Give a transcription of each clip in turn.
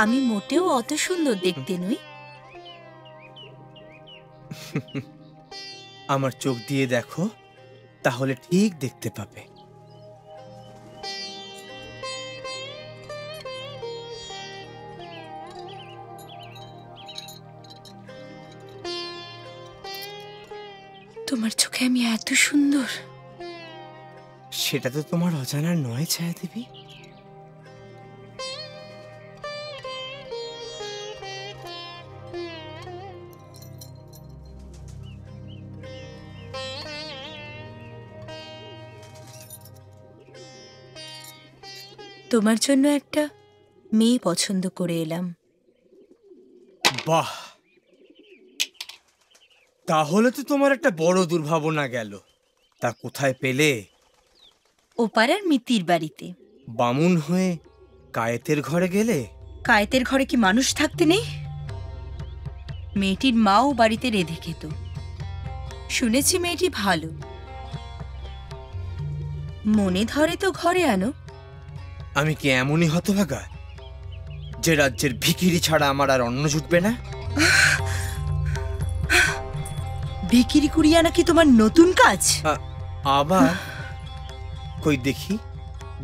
আমি মোটেও অত সুন্দর দেখতে নই। আমার চোখ দিয়ে দেখো, তাহলে ঠিক দেখতে পাবে। তোমার চোখে আমি এত সুন্দর? সেটা তো তোমার অজানার নয় ছায়াদেবী। তোমার জন্য একটা মেয়ে পছন্দ করে এলাম। বাহ, তাহলে তো তোমার একটা বড় দুর্ভাবনা গেল। তা কোথায় পেলে? ও পাড়ার মিতির বাড়িতে। বামুন হয়ে কায়েতের ঘরে গেলে? কায়েতের ঘরে কি মানুষ থাকতে নেই? মেয়েটির মাও বাড়িতে রেঁধে খেত। শুনেছি মেয়েটি ভালো। মনে ধরে তো ঘরে আনো। আমি কি এমনই হতভাগা যে রাজ্যের ভিখিরি ছাড়া আমার আর অন্ন জুটবে না? ভিখিরি কুড়িয়ে আনা কি তোমার নতুন কাজ? আবার কই দেখি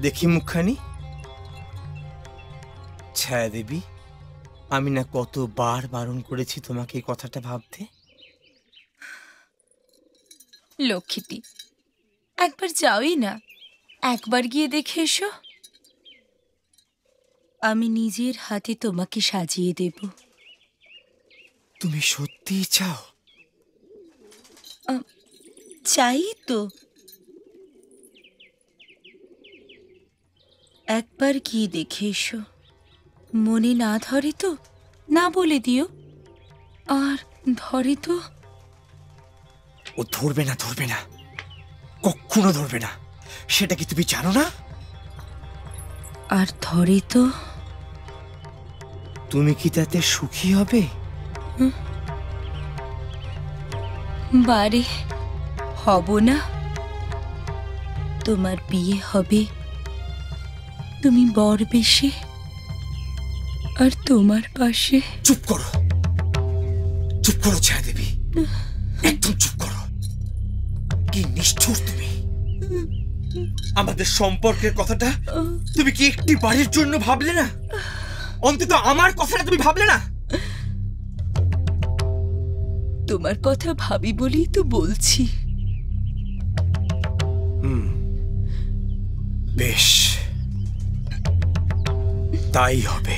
দেখি মুখখানি। ছায়াদেবী, আমি না কতবার বারণ করেছি তোমাকে এই কথাটা ভাবতে। লক্ষ্মীটি, একবার যাওই না, একবার গিয়ে দেখে এসো। আমি নিজের হাতে তোমাকে সাজিয়ে দেব। তুমি সত্যিই চাও? চাই তো। একবার গিয়ে দেখে এসো। মনে না ধরে তো না বলে দিও, আর ধরে তো। ও ধরবে না, ধরবে না, কখনো ধরবে না। সেটা কি তুমি জানো না? আর ধরে তো? তুমি কি তাতে সুখী হবে? বারে হব না। তোমার বিয়ে হবে, তুমি বর বেশে, আর তোমার পাশে। চুপ করো, চুপ করো ছায়াদেবী, একদম চুপ করো। কি নিষ্ঠুর তুমি! আমাদের সম্পর্কের কথাটা তুমি কি একটি বাড়ির জন্য ভাবলে না? অন্তত আমার কথাটা তুমি ভাবলে না? তোমার কথা ভাবি বলেই তো বলছি। বেশ, তাই হবে।